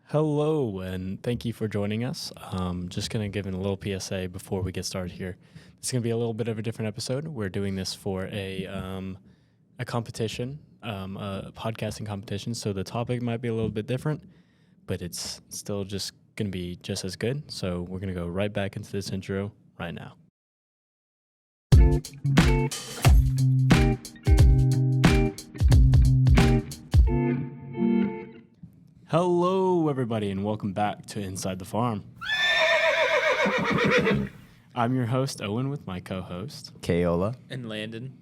Hello, and thank you for joining us. Just going to give in a little PSA before we get started here. It's going to be a little bit of a different episode. We're doing this for a competition, a podcasting competition, so the topic might be a little bit different, but it's still just going to be just as good. So we're going to go right back into this intro right now. Hello, everybody, and welcome back to Inside the Farm. I'm your host, Owen, with my co-host, Kayola. And Landon.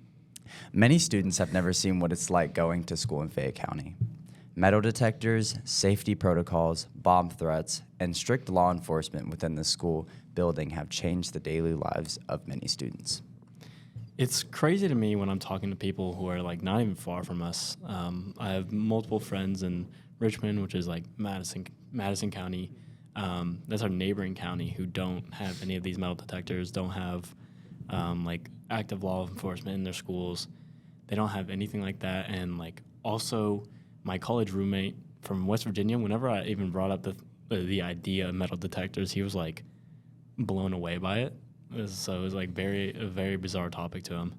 Many students have never seen what it's like going to school in Fayette County. Metal detectors, safety protocols, bomb threats, and strict law enforcement within the school building have changed the daily lives of many students. It's crazy to me when I'm talking to people who are like not even far from us. I have multiple friends in Richmond, which is like Madison County. That's our neighboring county, who don't have any of these metal detectors, don't have like active law enforcement in their schools. They don't have anything like that. And like also my college roommate from West Virginia, whenever I even brought up the idea of metal detectors, he was like blown away by it. So it was like a very bizarre topic to him.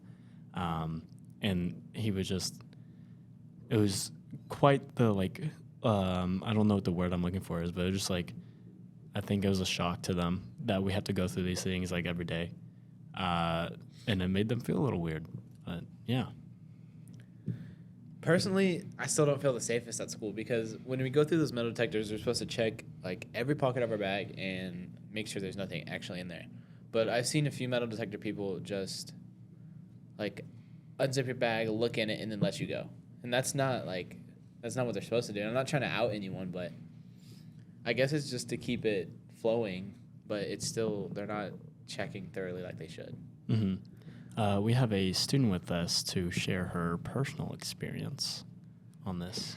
And he was it was quite the like, I don't know what the word I'm looking for is, but it was just like, I think it was a shock to them that we have to go through these things like every day. And it made them feel a little weird, but yeah. Personally, I still don't feel the safest at school because when we go through those metal detectors, we're supposed to check like every pocket of our bag and make sure there's nothing actually in there. But I've seen a few metal detector people just like unzip your bag, look in it, and then let you go. And that's not what they're supposed to do. I'm not trying to out anyone, but I guess it's just to keep it flowing, but it's still, they're not checking thoroughly like they should. Mm-hmm. We have a student with us to share her personal experience on this.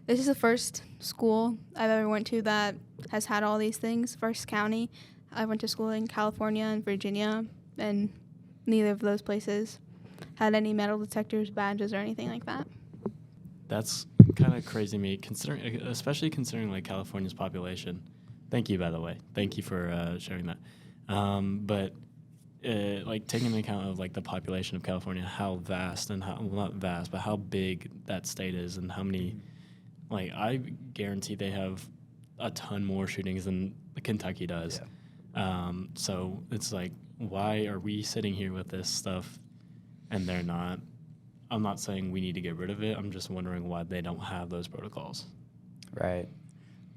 This is the first school I've ever went to that has had all these things, first county. I went to school in California and Virginia, and neither of those places had any metal detectors, badges, or anything like that. That's kind of crazy to me, especially considering like California's population. Thank you, by the way. Thank you for sharing that. But like taking into account of like the population of California, how vast and not vast, but how big that state is, and how many, like I guarantee they have a ton more shootings than Kentucky does. Yeah. So it's like, why are we sitting here with this stuff and they're not? I'm not saying we need to get rid of it. I'm just wondering why they don't have those protocols. Right.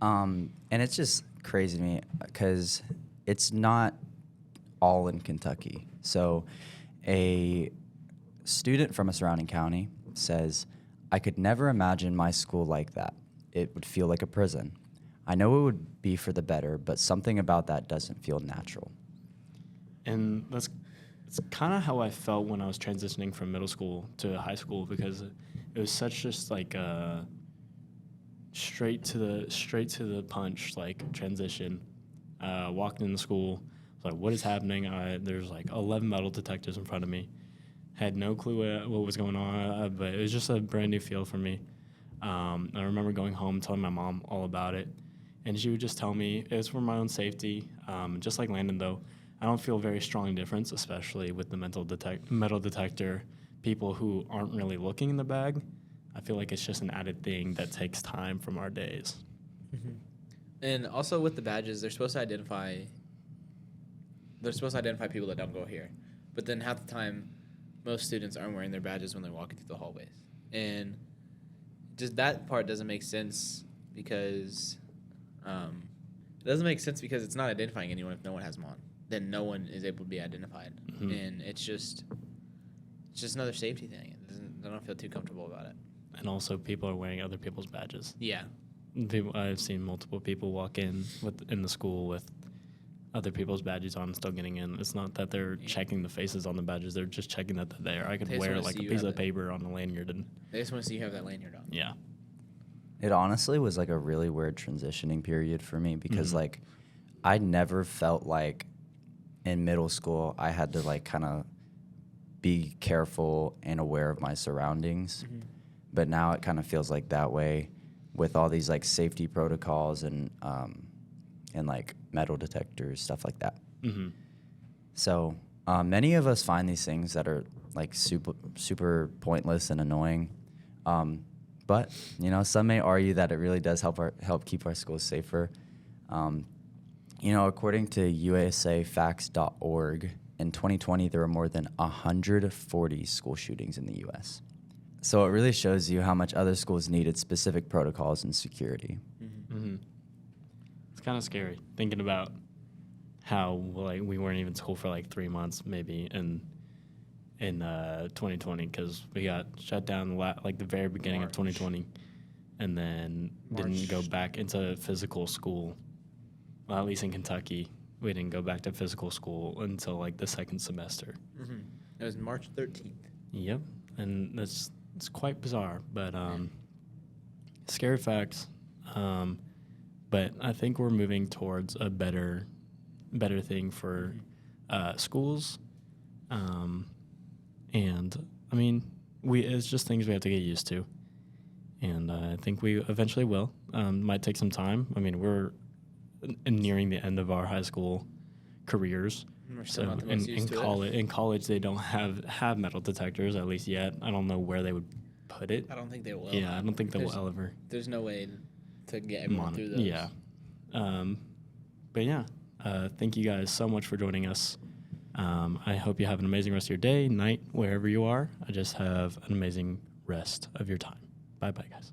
And it's just crazy to me because it's not all in Kentucky. So a student from a surrounding county says, I could never imagine my school like that. It would feel like a prison. I know it would be for the better, but something about that doesn't feel natural. And it's kind of how I felt when I was transitioning from middle school to high school, because it was such just like a straight to the punch like transition. Walked into school, was like, what is happening? There's like 11 metal detectors in front of me. Had no clue what was going on, but it was just a brand new feel for me. I remember going home, telling my mom all about it, and she would just tell me it was for my own safety. Just like Landon, though, I don't feel very strong difference, especially with the metal detector people who aren't really looking in the bag. I feel like it's just an added thing that takes time from our days. Mm-hmm. And also with the badges, they're supposed to identify people that don't go here. But then half the time, most students aren't wearing their badges when they're walking through the hallways. And just that part doesn't make sense because it's not identifying anyone if no one has them on. Then no one is able to be identified. Mm-hmm. And it's just another safety thing. I don't feel too comfortable about it. And also people are wearing other people's badges. Yeah. I've seen multiple people walk in the school with other people's badges on and still getting in. It's not that they're checking the faces on the badges. They're just checking that they're there. I could wear like a piece of paper on a lanyard. They just want to see you have that lanyard on. Yeah. It honestly was like a really weird transitioning period for me because like I never felt like in middle school I had to like kind of be careful and aware of my surroundings. Mm-hmm. But now it kind of feels like that way with all these like safety protocols and like metal detectors, stuff like that. Mm-hmm. So many of us find these things that are like super pointless and annoying. But you know, some may argue that it really does help keep our schools safer. You know, according to usafacts.org, in 2020 there were more than 140 school shootings in the U.S. So it really shows you how much other schools needed specific protocols and security. Mm-hmm. Mm-hmm. It's kind of scary thinking about how like we weren't even in school for like 3 months maybe in 2020 because we got shut down like the very beginning of 2020 and then didn't go back into physical school. Well, at least in Kentucky, we didn't go back to physical school until like the second semester. Mm-hmm. It was March 13th. Yep, and it's quite bizarre, but scary facts. But I think we're moving towards a better thing for schools. And I mean, it's just things we have to get used to. And I think we eventually will. Might take some time. I mean, we're nearing the end of our high school careers. We're still So not the most used to it. in college, they don't have metal detectors, at least yet. I don't know where they would put it. I don't think they will. Yeah, I don't think they will ever. There's no way to get everyone through those. Yeah. But yeah, thank you guys so much for joining us. I hope you have an amazing rest of your day, night, wherever you are. I just have an amazing rest of your time. Bye-bye, guys.